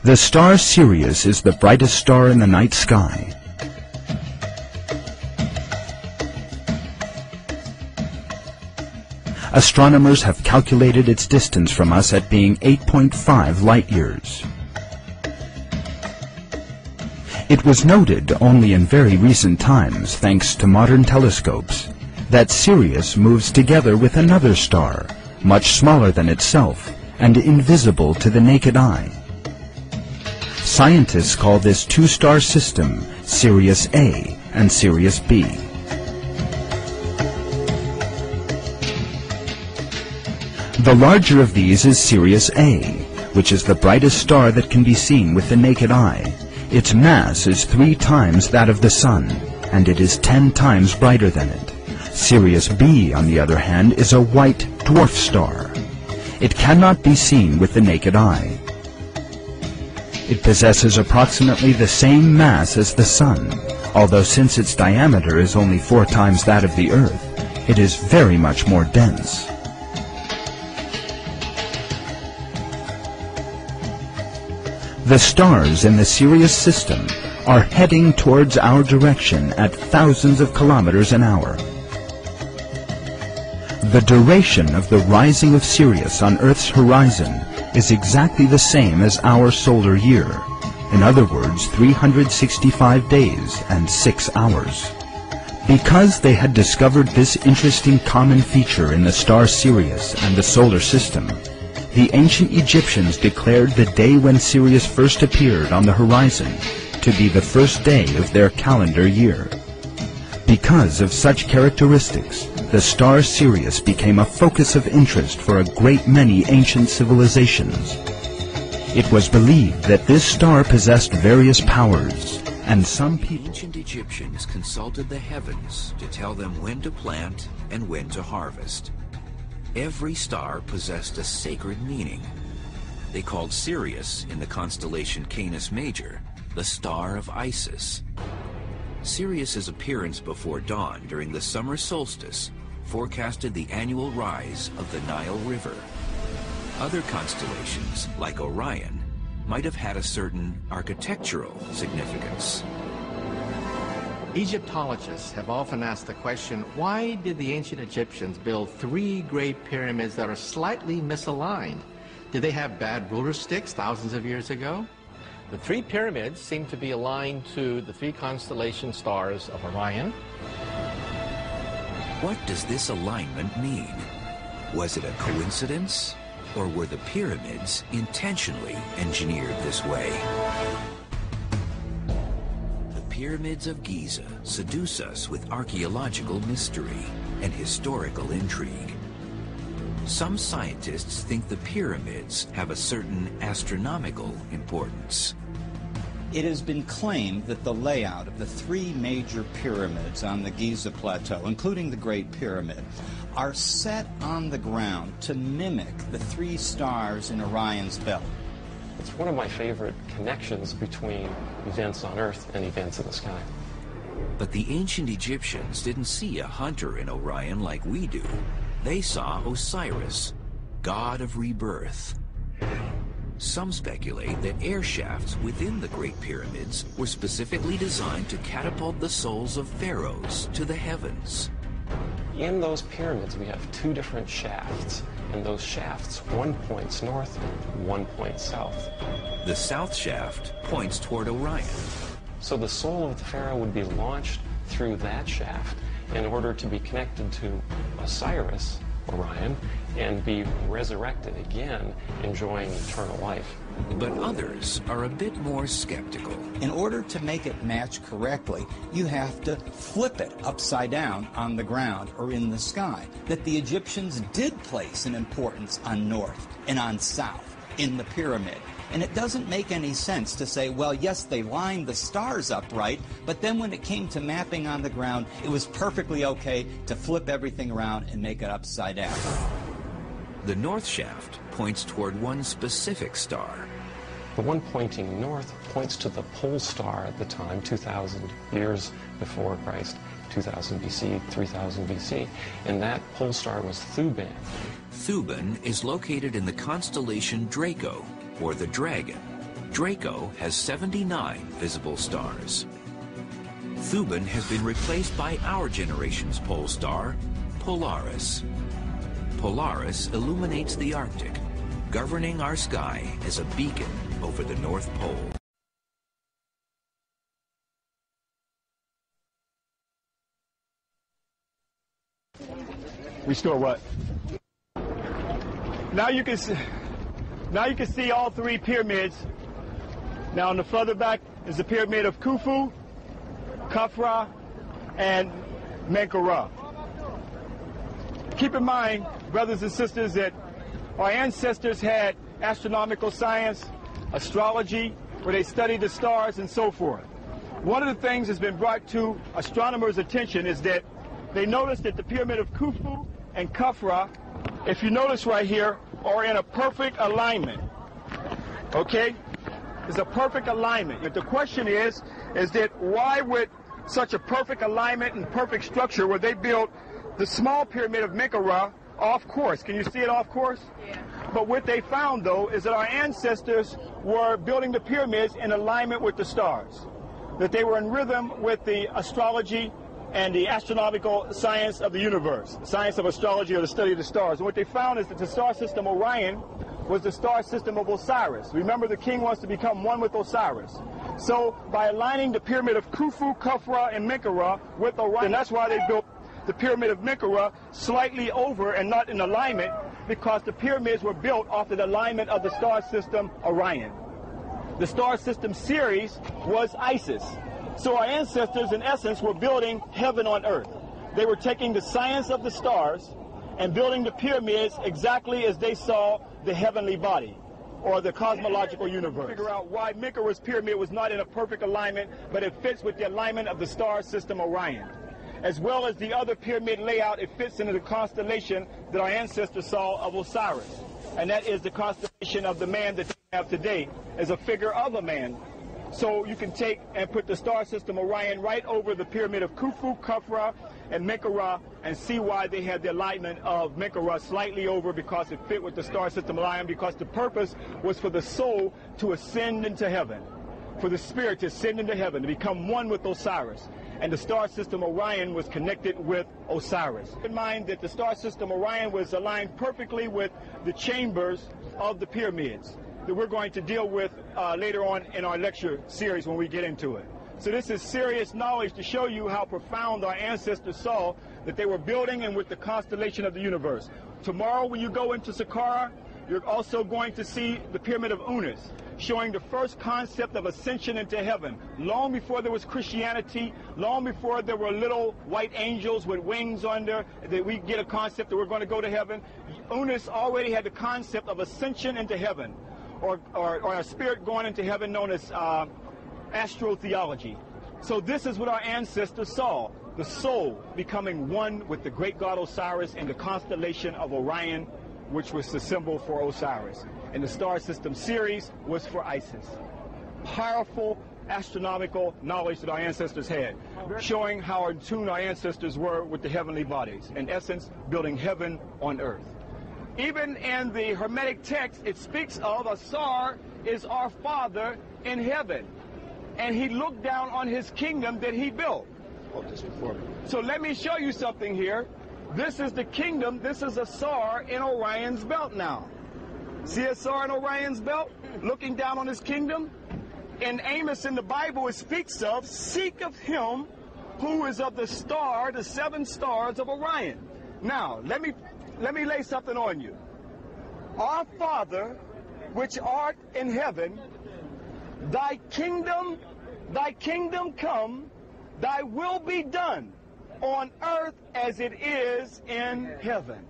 The star Sirius is the brightest star in the night sky. Astronomers have calculated its distance from us at being 8.5 light-years. It was noted only in very recent times, thanks to modern telescopes, that Sirius moves together with another star, much smaller than itself and invisible to the naked eye. Scientists call this two-star system Sirius A and Sirius B. The larger of these is Sirius A, which is the brightest star that can be seen with the naked eye. Its mass is 3 times that of the Sun, and it is 10 times brighter than it. Sirius B, on the other hand, is a white dwarf star. It cannot be seen with the naked eye. It possesses approximately the same mass as the Sun, although since its diameter is only 4 times that of the Earth, it is very much more dense. The stars in the Sirius system are heading towards our direction at thousands of kilometers an hour. The duration of the rising of Sirius on Earth's horizon is exactly the same as our solar year. In other words, 365 days and 6 hours. Because they had discovered this interesting common feature in the star Sirius and the solar system, the ancient Egyptians declared the day when Sirius first appeared on the horizon to be the first day of their calendar year. Because of such characteristics, the star Sirius became a focus of interest for a great many ancient civilizations. It was believed that this star possessed various powers, and some people... Ancient Egyptians consulted the heavens to tell them when to plant and when to harvest. Every star possessed a sacred meaning. They called Sirius, in the constellation Canis Major, the star of Isis. Sirius's appearance before dawn during the summer solstice forecasted the annual rise of the Nile River. Other constellations, like Orion, might have had a certain architectural significance. Egyptologists have often asked the question, why did the ancient Egyptians build 3 great pyramids that are slightly misaligned? Did they have bad ruler sticks thousands of years ago? The 3 pyramids seem to be aligned to the 3 constellation stars of Orion. What does this alignment mean? Was it a coincidence, or were the pyramids intentionally engineered this way? The pyramids of Giza seduce us with archaeological mystery and historical intrigue. Some scientists think the pyramids have a certain astronomical importance. It has been claimed that the layout of the 3 major pyramids on the Giza Plateau, including the Great Pyramid, are set on the ground to mimic the 3 stars in Orion's belt. It's one of my favorite connections between events on Earth and events in the sky. But the ancient Egyptians didn't see a hunter in Orion like we do. They saw Osiris, god of rebirth. Some speculate that air shafts within the Great Pyramids were specifically designed to catapult the souls of pharaohs to the heavens. In those pyramids, we have 2 different shafts, and those shafts, one points north, one points south. The south shaft points toward Orion. So the soul of the pharaoh would be launched through that shaft in order to be connected to Osiris, Orion, and be resurrected again, enjoying eternal life. But others are a bit more skeptical. In order to make it match correctly, you have to flip it upside down on the ground or in the sky. That the Egyptians did place an importance on north and on south in the pyramid. And it doesn't make any sense to say, well, yes, they lined the stars up right, but then when it came to mapping on the ground, it was perfectly okay to flip everything around and make it upside down. The north shaft points toward one specific star. The one pointing north points to the pole star at the time, 2,000 years before Christ, 2000 BC, 3000 BC, and that pole star was Thuban. Thuban is located in the constellation Draco, or the Dragon. Draco has 79 visible stars. Thuban has been replaced by our generation's pole star, Polaris. Polaris illuminates the Arctic, governing our sky as a beacon over the North Pole. Restore what? Now you can see all three pyramids. Now on the further back is the pyramid of Khufu, Khafra, and Menkaure. Keep in mind, brothers and sisters, that our ancestors had astronomical science, astrology, where they studied the stars and so forth. One of the things that's been brought to astronomers' attention is that they noticed that the pyramid of Khufu and Khafra, if you notice right here, are in a perfect alignment. Okay? It's a perfect alignment. But the question is that why would such a perfect alignment and perfect structure where they built the small pyramid of Menkaure off course? Can you see it off course? Yeah. But what they found, though, is that our ancestors were building the pyramids in alignment with the stars, that they were in rhythm with the astrology and the astronomical science of the universe, science of astrology or the study of the stars. And what they found is that the star system Orion was the star system of Osiris. Remember, the king wants to become one with Osiris. So by aligning the pyramid of Khufu, Khafra, and Menkaure with Orion, and that's why they built the pyramid of Menkaure slightly over and not in alignment, because the pyramids were built off of the alignment of the star system Orion. The star system Sirius was Isis. So our ancestors, in essence, were building heaven on earth. They were taking the science of the stars and building the pyramids exactly as they saw the heavenly body, or the cosmological universe. Figure out why Menkaure's pyramid was not in a perfect alignment, but it fits with the alignment of the star system Orion. As well as the other pyramid layout, it fits into the constellation that our ancestors saw of Osiris. And that is the constellation of the man that they have today as a figure of a man. So you can take and put the star system Orion right over the pyramid of Khufu, Khafra, and Menkaure and see why they had the alignment of Menkaure slightly over, because it fit with the star system Orion, because the purpose was for the soul to ascend into heaven, for the spirit to ascend into heaven, to become one with Osiris. And the star system Orion was connected with Osiris. Keep in mind that the star system Orion was aligned perfectly with the chambers of the pyramids that we're going to deal with later on in our lecture series when we get into it. So this is serious knowledge to show you how profound our ancestors saw that they were building and with the constellation of the universe. Tomorrow when you go into Saqqara, you're also going to see the pyramid of Unas, showing the first concept of ascension into heaven. Long before there was Christianity, long before there were little white angels with wings under, that we get a concept that we're going to go to heaven, Unas already had the concept of ascension into heaven, or a spirit going into heaven, known as astrotheology. So this is what our ancestors saw, the soul becoming one with the great god Osiris in the constellation of Orion, which was the symbol for Osiris. And the star system Sirius was for Isis. Powerful astronomical knowledge that our ancestors had, showing how in tune our ancestors were with the heavenly bodies. In essence, building heaven on earth. Even in the Hermetic text, it speaks of Asar is our Father in heaven, and he looked down on his kingdom that he built. Hold this before me. So let me show you something here. This is the kingdom. This is Asar in Orion's belt now. See Asar in Orion's belt, looking down on his kingdom? In Amos in the Bible, it speaks of, seek of him who is of the star, the 7 stars of Orion. Now, let me lay something on you. Our Father, which art in heaven, thy kingdom come, thy will be done on earth as it is in heaven.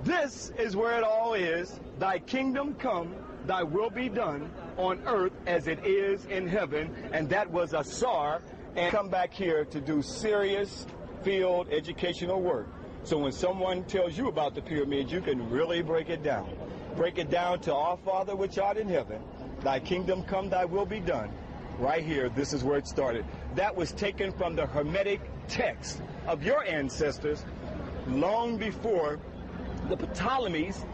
This is where it all is. Thy kingdom come, thy will be done on earth as it is in heaven. And that was Asar. And come back here to do serious field educational work. So when someone tells you about the pyramid, you can really break it down. Break it down to our Father which art in heaven. Thy kingdom come, thy will be done. Right here, this is where it started. That was taken from the Hermetic text of your ancestors long before the Ptolemies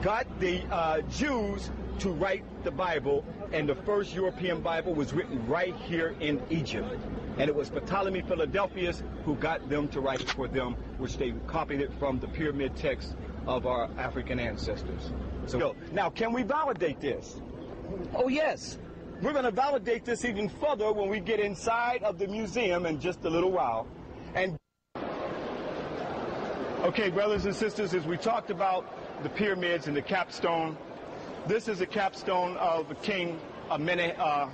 got the Jews to write wrote the Bible, and the first European Bible was written right here in Egypt. And it was Ptolemy Philadelphus who got them to write for them, which they copied it from the pyramid text of our African ancestors. So now, can we validate this? Oh yes. We're going to validate this even further when we get inside of the museum in just a little while. And okay, brothers and sisters, as we talked about the pyramids and the capstone, this is a capstone of the king Amenemhet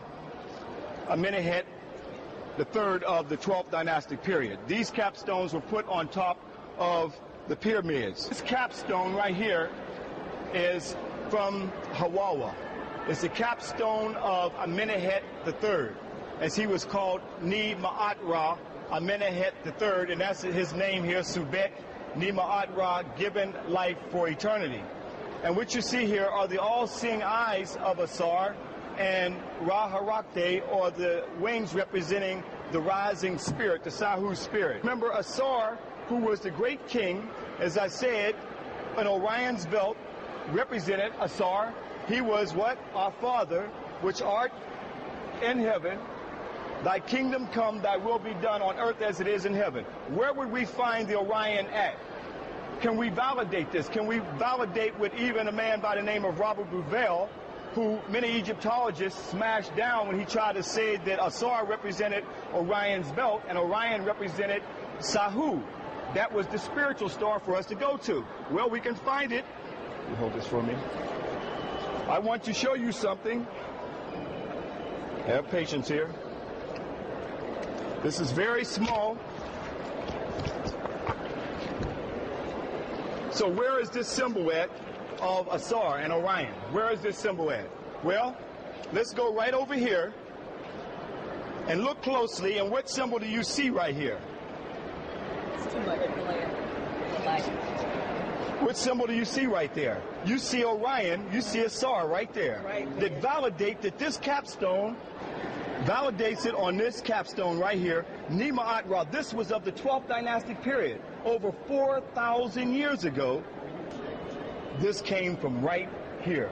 III of the 12th dynastic period. These capstones were put on top of the pyramids. This capstone right here is from Hawawa. It's the capstone of Amenemhet III, as he was called Nebu Ka Ma'at Amenemhet III, and that's his name here, Subek Nebu Ka Ma'at, given life for eternity. And what you see here are the all-seeing eyes of Asar and Ra-Harakte, or the wings representing the rising spirit, the Sahu spirit. Remember, Asar, who was the great king, as I said, an Orion's belt represented Asar. He was what? Our Father, which art in heaven. Thy kingdom come, thy will be done on earth as it is in heaven. Where would we find the Orion at? Can we validate this? Can we validate with even a man by the name of Robert Bouvel, who many Egyptologists smashed down when he tried to say that Asar represented Orion's belt and Orion represented Sahu. That was the spiritual star for us to go to. Well, we can find it. You hold this for me. I want to show you something. Have patience here. This is very small. So where is this symbol at of Asar and Orion? Where is this symbol at? Well, let's go right over here and look closely. And what symbol do you see right here? What symbol do you see right there? You see Orion, you see Asar right there. That validate that this capstone validates it on this capstone right here, Nebu Ka Ma'at. This was of the 12th dynastic period. Over 4,000 years ago, this came from right here.